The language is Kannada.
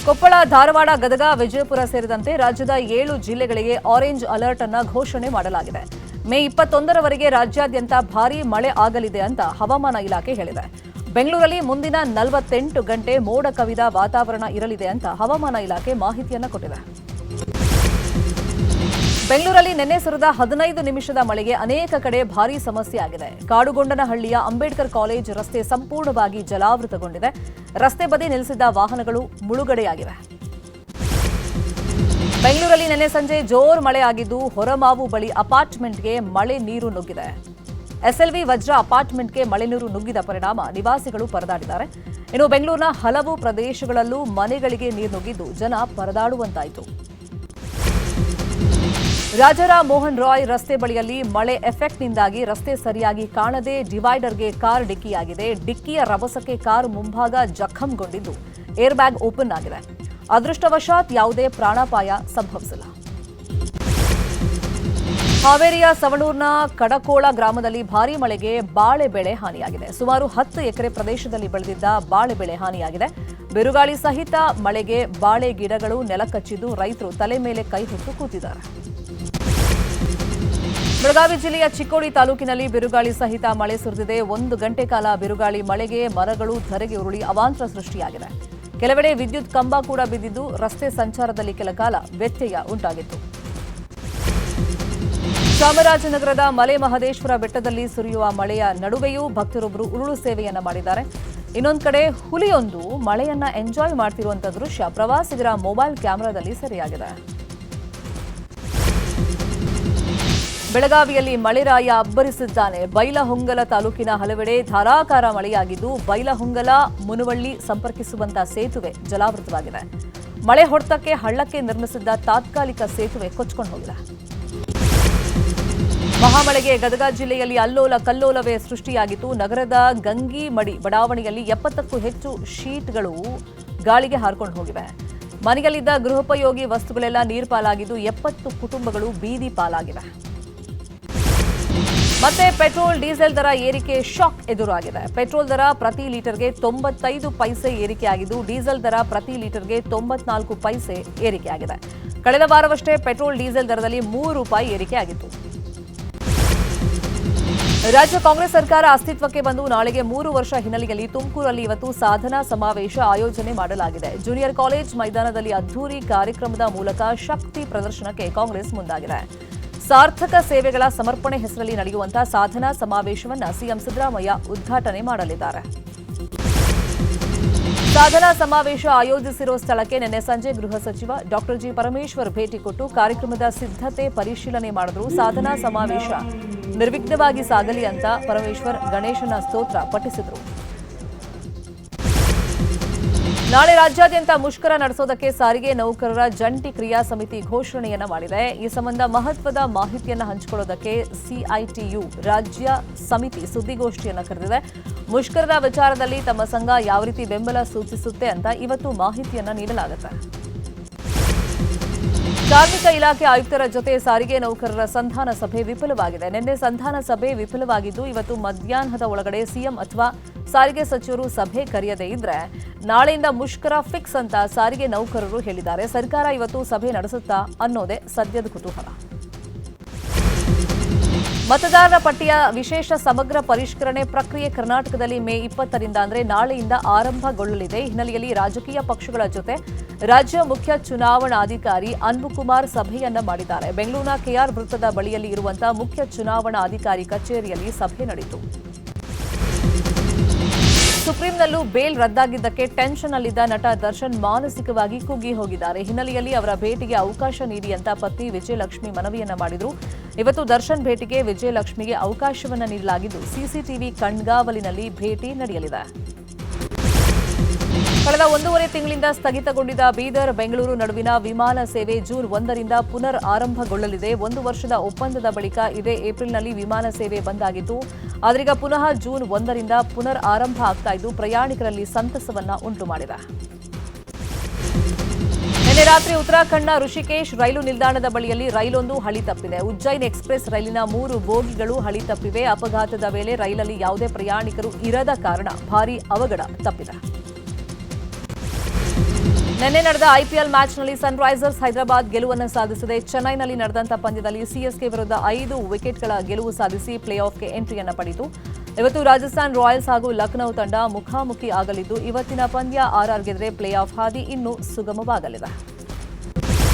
ಕೊಪ್ಪಳ, ಧಾರವಾಡ, ಗದಗ, ವಿಜಯಪುರ ಸೇರಿದಂತೆ ರಾಜ್ಯದ 7 ಜಿಲ್ಲೆಗಳಿಗೆ ಆರೆಂಜ್ ಅಲರ್ಟ್ ಅನ್ನು ಘೋಷಣೆ ಮಾಡಲಾಗಿದೆ. ಮೇ 21ರವರೆಗೆ ರಾಜ್ಯಾದ್ಯಂತ ಭಾರೀ ಮಳೆ ಆಗಲಿದೆ ಅಂತ ಹವಾಮಾನ ಇಲಾಖೆ ಹೇಳಿದೆ. ಬೆಂಗಳೂರಲ್ಲಿ ಮುಂದಿನ 48 ಗಂಟೆ ಮೋಡ ಕವಿದ ವಾತಾವರಣ ಇರಲಿದೆ ಅಂತ ಹವಾಮಾನ ಇಲಾಖೆ ಮಾಹಿತಿಯನ್ನು ಕೊಟ್ಟಿದೆ. ಬೆಂಗಳೂರಲ್ಲಿ ನಿನ್ನೆ ಸುರಿದ 15 ನಿಮಿಷದ ಮಳೆಗೆ ಅನೇಕ ಕಡೆ ಭಾರೀ ಸಮಸ್ಯೆ ಆಗಿದೆ. ಕಾಡುಗೊಂಡನಹಳ್ಳಿಯ ಅಂಬೇಡ್ಕರ್ ಕಾಲೇಜ್ ರಸ್ತೆ ಸಂಪೂರ್ಣವಾಗಿ ಜಲಾವೃತಗೊಂಡಿದೆ. ರಸ್ತೆ ಬದಿ ನಿಲ್ಲಿಸಿದ್ದ ವಾಹನಗಳು ಮುಳುಗಡೆಯಾಗಿವೆ. ಬೆಂಗಳೂರಲ್ಲಿ ನಿನ್ನೆ ಸಂಜೆ ಜೋರು ಮಳೆ ಆಗಿದ್ದು ಹೊರಮಾವು ಬಳಿ ಅಪಾರ್ಟ್ಮೆಂಟ್ಗೆ ಮಳೆ ನೀರು ನುಗ್ಗಿದೆ. ಎಸ್ಎಲ್ವಿ ವಜ್ರ ಅಪಾರ್ಟ್ಮೆಂಟ್ಗೆ ಮಳೆ ನೀರು ನುಗ್ಗಿದ ಪರಿಣಾಮ ನಿವಾಸಿಗಳು ಪರದಾಡಿದ್ದಾರೆ. ಇನ್ನು ಬೆಂಗಳೂರಿನ ಹಲವು ಪ್ರದೇಶಗಳಲ್ಲೂ ಮನೆಗಳಿಗೆ ನೀರು ನುಗ್ಗಿದ್ದು ಜನ ಪರದಾಡುವಂತಾಯಿತು. ರಾಜಾರಾಮ್ ಮೋಹನ್ ರಾಯ್ ರಸ್ತೆ ಬಳಿಯಲ್ಲಿ ಮಳೆ ಎಫೆಕ್ಟ್ನಿಂದಾಗಿ ರಸ್ತೆ ಸರಿಯಾಗಿ ಕಾಣದೆ ಡಿವೈಡರ್ಗೆ ಕಾರ್ ಡಿಕ್ಕಿಯಾಗಿದೆ. ಡಿಕ್ಕಿಯ ರಭಸಕ್ಕೆ ಕಾರು ಮುಂಭಾಗ ಜಖಂಗೊಂಡಿದ್ದು ಏರ್ ಬ್ಯಾಗ್ ಓಪನ್ ಆಗಿದೆ. ಅದೃಷ್ಟವಶಾತ್ ಯಾವುದೇ ಪ್ರಾಣಾಪಾಯ ಸಂಭವಿಸಿಲ್ಲ. ಹಾವೇರಿಯ ಸವಣೂರಿನ ಕಡಕೋಳ ಗ್ರಾಮದಲ್ಲಿ ಭಾರೀ ಮಳೆಗೆ ಬಾಳೆ ಬೆಳೆ ಹಾನಿಯಾಗಿದೆ. ಸುಮಾರು 10 ಎಕರೆ ಪ್ರದೇಶದಲ್ಲಿ ಬೆಳೆದಿದ್ದ ಬಾಳೆ ಬೆಳೆ ಹಾನಿಯಾಗಿದೆ. ಬಿರುಗಾಳಿ ಸಹಿತ ಮಳೆಗೆ ಬಾಳೆ ಗಿಡಗಳು ನೆಲಕಚ್ಚಿದ್ದು ರೈತರು ತಲೆ ಮೇಲೆ ಕೈ ಹೊತ್ತು ಕೂತಿದ್ದಾರೆ. ಬೆಳಗಾವಿ ಜಿಲ್ಲೆಯ ಚಿಕ್ಕೋಡಿ ತಾಲೂಕಿನಲ್ಲಿ ಬಿರುಗಾಳಿ ಸಹಿತ ಮಳೆ ಸುರಿದಿದೆ. 1 ಗಂಟೆ ಕಾಲ ಬಿರುಗಾಳಿ ಮಳೆಗೆ ಮರಗಳು ಧರೆಗೆ ಉರುಳಿ ಅವಾಂತರ ಸೃಷ್ಟಿಯಾಗಿದೆ. ಕೆಲವೆಡೆ ವಿದ್ಯುತ್ ಕಂಬ ಕೂಡ ಬಿದ್ದಿದ್ದು ರಸ್ತೆ ಸಂಚಾರದಲ್ಲಿ ಕೆಲಕಾಲ ವ್ಯತ್ಯಯ ಉಂಟಾಗಿತ್ತು. ಚಾಮರಾಜನಗರದ ಮಲೆ ಮಹದೇಶ್ವರ ಬೆಟ್ಟದಲ್ಲಿ ಸುರಿಯುವ ಮಳೆಯ ನಡುವೆಯೂ ಭಕ್ತರೊಬ್ಬರು ಉರುಳು ಸೇವೆಯನ್ನ ಮಾಡಿದ್ದಾರೆ. ಇನ್ನೊಂದು ಕಡೆ ಹುಲಿಯೊಂದು ಮಳೆಯನ್ನ ಎಂಜಾಯ್ ಮಾಡ್ತಿರುವಂತಹ ದೃಶ್ಯ ಪ್ರವಾಸಿಗರ ಮೊಬೈಲ್ ಕ್ಯಾಮೆರಾದಲ್ಲಿ ಸೆರೆಯಾಗಿದೆ. ಬೆಳಗಾವಿಯಲ್ಲಿ ಮಳೆರಾಯ ಅಬ್ಬರಿಸಿದ್ದಾನೆ. ಬೈಲಹೊಂಗಲ ತಾಲೂಕಿನ ಹಲವೆಡೆ ಧಾರಾಕಾರ ಮಳೆಯಾಗಿದ್ದು ಬೈಲಹೊಂಗಲ ಮುನವಳ್ಳಿ ಸಂಪರ್ಕಿಸುವಂತಹ ಸೇತುವೆ ಜಲಾವೃತವಾಗಿದೆ. ಮಳೆ ಹೊಡೆತಕ್ಕೆ ಹಳ್ಳಕ್ಕೆ ನಿರ್ಮಿಸಿದ್ದ ತಾತ್ಕಾಲಿಕ ಸೇತುವೆ ಕೊಚ್ಚಿಕೊಂಡು ಹೋಗಿದೆ. ಮಹಾಮಳೆಗೆ ಗದಗ ಜಿಲ್ಲೆಯಲ್ಲಿ ಅಲ್ಲೋಲ ಕಲ್ಲೋಲವೇ ಸೃಷ್ಟಿಯಾಗಿತ್ತು. ನಗರದ ಗಂಗಿಮಡಿ ಬಡಾವಣೆಯಲ್ಲಿ 70ಕ್ಕೂ ಹೆಚ್ಚು ಶೀಟ್ಗಳು ಗಾಳಿಗೆ ಹಾರಿಕೊಂಡು ಹೋಗಿವೆ. ಮನೆಯಲ್ಲಿದ್ದ ಗೃಹೋಪಯೋಗಿ ವಸ್ತುಗಳೆಲ್ಲ ನೀರು ಪಾಲಾಗಿದ್ದು 70 ಕುಟುಂಬಗಳು ಬೀದಿ ಪಾಲಾಗಿವೆ. ಮತ್ತೆ ಪೆಟ್ರೋಲ್ ಡೀಸೆಲ್ ದರ ಏರಿಕೆ ಶಾಕ್ ಎದುರಾಗಿದೆ. ಪೆಟ್ರೋಲ್ ದರ ಪ್ರತಿ ಲೀಟರ್ಗೆ 95 ಪೈಸೆ ಏರಿಕೆಯಾಗಿದ್ದು ಡೀಸೆಲ್ ದರ ಪ್ರತಿ ಲೀಟರ್ಗೆ 94 ಪೈಸೆ ಏರಿಕೆಯಾಗಿದೆ. ಕಳೆದ ವಾರವಷ್ಟೇ ಪೆಟ್ರೋಲ್ ಡೀಸೆಲ್ ದರದಲ್ಲಿ 3 ರೂಪಾಯಿ ಏರಿಕೆಯಾಗಿತ್ತು. ರಾಜ್ಯ ಕಾಂಗ್ರೆಸ್ ಸರ್ಕಾರ ಅಸ್ತಿತ್ವಕ್ಕೆ ಬಂದು ನಾಳೆಗೆ 3 ವರ್ಷ ಹಿನ್ನೆಲೆಯಲ್ಲಿ ತುಮಕೂರಲ್ಲಿ ಇವತ್ತು ಸಾಧನಾ ಸಮಾವೇಶ ಆಯೋಜನೆ ಮಾಡಲಾಗಿದೆ. ಜೂನಿಯರ್ ಕಾಲೇಜ್ ಮೈದಾನದಲ್ಲಿ ಅದ್ದೂರಿ ಕಾರ್ಯಕ್ರಮದ ಮೂಲಕ ಶಕ್ತಿ ಪ್ರದರ್ಶನಕ್ಕೆ ಕಾಂಗ್ರೆಸ್ ಮುಂದಾಗಿದೆ. ಸಾರ್ಥಕ ಸೇವೆಗಳ ಸಮರ್ಪಣೆ ಹೆಸರಲ್ಲಿ ನಡೆಯುವಂತಹ ಸಾಧನಾ ಸಮಾವೇಶವನ್ನು ಸಿಎಂ ಸಿದ್ದರಾಮಯ್ಯ ಉದ್ಘಾಟನೆ ಮಾಡಲಿದ್ದಾರೆ. ಸಾಧನಾ ಸಮಾವೇಶ ಆಯೋಜಿಸಿರುವ ಸ್ಥಳಕ್ಕೆ ನಿನ್ನೆ ಸಂಜೆ ಗೃಹ ಸಚಿವ ಡಾಕ್ಟರ್ ಜಿ ಪರಮೇಶ್ವರ್ ಭೇಟಿ ಕೊಟ್ಟು ಕಾರ್ಯಕ್ರಮದ ಸಿದ್ಧತೆ ಪರಿಶೀಲನೆ ಮಾಡಿದ್ರು. ಸಾಧನಾ ಸಮಾವೇಶ ನಿರ್ವಿಘ್ನವಾಗಿ ಸಾಗಲಿ ಅಂತ ಪರಮೇಶ್ವರ್ ಗಣೇಶನ ಸ್ತೋತ್ರ ಪಠಿಸಿದರು. ನಾಳೆ ರಾಜ್ಯಾದ್ಯಂತ ಮುಷ್ಕರ ನಡೆಸೋದಕ್ಕೆ ಸಾರಿಗೆ ನೌಕರರ ಜಂಟಿ ಕ್ರಿಯಾ ಸಮಿತಿ ಘೋಷಣೆಯನ್ನ ಮಾಡಿದೆ. ಈ ಸಂಬಂಧ ಮಹತ್ವದ ಮಾಹಿತಿಯನ್ನು ಹಂಚಿಕೊಳ್ಳೋದಕ್ಕೆ ಸಿಐಟಿಯು ರಾಜ್ಯ ಸಮಿತಿ ಸುದ್ದಿಗೋಷ್ಠಿಯನ್ನು ಕರೆದಿದೆ. ಮುಷ್ಕರದ ವಿಚಾರದಲ್ಲಿ ತಮ್ಮ ಸಂಘ ಯಾವ ರೀತಿ ಬೆಂಬಲ ಸೂಚಿಸುತ್ತೆ ಅಂತ ಇವತ್ತು ಮಾಹಿತಿಯನ್ನ ನೀಡಲಾಗುತ್ತೆ. ಕಾರ್ಮಿಕ ಇಲಾಖೆ ಆಯುಕ್ತರ ಜೊತೆ ಸಾರಿಗೆ ನೌಕರರ ಸಂಧಾನ ಸಭೆ ವಿಫಲವಾಗಿದೆ. ನಿನ್ನೆ ಸಂಧಾನ ಸಭೆ ವಿಫಲವಾಗಿದ್ದು ಇವತ್ತು ಮಧ್ಯಾಹ್ನದ ಒಳಗಡೆ ಸಿಎಂ ಅಥವಾ ಸಾರಿಗೆ ಸಚಿವರು ಸಭೆ ಕರೆಯದೇ ಇದ್ರೆ ನಾಳೆಯಿಂದ ಮುಷ್ಕರ ಫಿಕ್ಸ್ ಅಂತ ಸಾರಿಗೆ ನೌಕರರು ಹೇಳಿದ್ದಾರೆ. ಸರ್ಕಾರ ಇವತ್ತು ಸಭೆ ನಡೆಸುತ್ತಾ ಅನ್ನೋದೇ ಸದ್ಯದ ಕುತೂಹಲ. ಮತದಾರರ ಪಟ್ಟಿಯ ವಿಶೇಷ ಸಮಗ್ರ ಪರಿಷ್ಕರಣೆ ಪ್ರಕ್ರಿಯೆ ಕರ್ನಾಟಕದಲ್ಲಿ ಮೇ 20ರಿಂದ ಅಂದರೆ ನಾಳೆಯಿಂದ ಆರಂಭಗೊಳ್ಳಲಿದೆ. ಹಿನ್ನೆಲೆಯಲ್ಲಿ ರಾಜಕೀಯ ಪಕ್ಷಗಳ ಜೊತೆ ರಾಜ್ಯ ಮುಖ್ಯ ಚುನಾವಣಾಧಿಕಾರಿ ಅನ್ಬುಕುಮಾರ್ ಸಭೆಯನ್ನ ಮಾಡಿದ್ದಾರೆ. ಬೆಂಗಳೂರಿನ ಕೆಆರ್ ವೃತ್ತದ ಬಳಿಯಲ್ಲಿ ಇರುವಂತಹ ಮುಖ್ಯ ಚುನಾವಣಾಧಿಕಾರಿ ಕಚೇರಿಯಲ್ಲಿ ಸಭೆ ನಡೆಯಿತು. ಸುಪ್ರೀಂನಲ್ಲೂ ಬೇಲ್ ರದ್ದಾಗಿದ್ದಕ್ಕೆ ಟೆನ್ಷನ್ನಲ್ಲಿದ್ದ ನಟ ದರ್ಶನ್ ಮಾನಸಿಕವಾಗಿ ಕುಗ್ಗಿ ಹೋಗಿದ್ದಾರೆ. ಹಿನ್ನೆಲೆಯಲ್ಲಿ ಅವರ ಭೇಟಿಗೆ ಅವಕಾಶ ನೀಡಿ ಅಂತ ಪತ್ನಿ ವಿಜಯಲಕ್ಷ್ಮಿ ಮನವಿಯನ್ನ ಮಾಡಿದ್ರು. ಇವತ್ತು ದರ್ಶನ್ ಭೇಟಿಗೆ ವಿಜಯಲಕ್ಷ್ಮಿಗೆ ಅವಕಾಶವನ್ನ ನೀಡಲಾಗಿದ್ದು ಸಿಸಿಟಿವಿ ಕಣ್ಗಾವಲಿನಲ್ಲಿ ಭೇಟಿ ನಡೆಯಲಿದೆ. ಕಳೆದ 1.5 ತಿಂಗಳಿಂದ ಸ್ಥಗಿತಗೊಂಡಿದ್ದ ಬೀದರ್ ಬೆಂಗಳೂರು ನಡುವಿನ ವಿಮಾನ ಸೇವೆ ಜೂನ್ 1ರಿಂದ ಪುನರ್ ಆರಂಭಗೊಳ್ಳಲಿದೆ. 1 ವರ್ಷದ ಒಪ್ಪಂದದ ಬಳಿಕ ಇದೇ ಏಪ್ರಿಲ್ನಲ್ಲಿ ವಿಮಾನ ಸೇವೆ ಬಂದ್ ಆಗಿತ್ತು. ಆದ್ರೀಗ ಪುನಃ ಜೂನ್ 1ರಿಂದ ಪುನರ್ ಆರಂಭ ಆಗ್ತಾ ಇದ್ದು ಪ್ರಯಾಣಿಕರಲ್ಲಿ ಸಂತಸವನ್ನ ಉಂಟು ಮಾಡಿದೆ. ನಿನ್ನೆ ರಾತ್ರಿ ಉತ್ತರಾಖಂಡ್ನ ಋಷಿಕೇಶ್ ರೈಲು ನಿಲ್ದಾಣದ ಬಳಿಯಲ್ಲಿ ರೈಲೊಂದು ಹಳಿ ತಪ್ಪಿದೆ. ಉಜ್ಜೈನ್ ಎಕ್ಸ್ಪ್ರೆಸ್ ರೈಲಿನ 3 ಬೋಗಿಗಳು ಹಳಿ ತಪ್ಪಿವೆ. ಅಪಘಾತದ ವೇಳೆ ರೈಲಲ್ಲಿ ಯಾವುದೇ ಪ್ರಯಾಣಿಕರು ಇರದ ಕಾರಣ ಭಾರೀ ಅವಘಡ ತಪ್ಪಿದೆ. ನಿನ್ನೆ ನಡೆದ ಐಪಿಎಲ್ ಮ್ಯಾಚ್ನಲ್ಲಿ ಸನ್ರೈಸರ್ಸ್ ಹೈದರಾಬಾದ್ ಗೆಲುವನ್ನು ಸಾಧಿಸಿದೆ. ಚೆನ್ನೈನಲ್ಲಿ ನಡೆದಂತಹ ಪಂದ್ಯದಲ್ಲಿ ಸಿಎಸ್ಕೆ ವಿರುದ್ಧ 5 ವಿಕೆಟ್ಗಳ ಗೆಲುವು ಸಾಧಿಸಿ ಪ್ಲೇ ಆಫ್ಗೆ ಎಂಟ್ರಿಯನ್ನು ಪಡೆಯಿತು. ಇವತ್ತು ರಾಜಸ್ಥಾನ್ ರಾಯಲ್ಸ್ ಹಾಗೂ ಲಖನೌ ತಂಡ ಮುಖಾಮುಖಿ ಆಗಲಿದ್ದು ಇವತ್ತಿನ ಪಂದ್ಯ ಆರ್ಆರ್ ಗೆದ್ರೆ ಪ್ಲೇ ಆಫ್ ಹಾದಿ ಇನ್ನೂ ಸುಗಮವಾಗಲಿದೆ.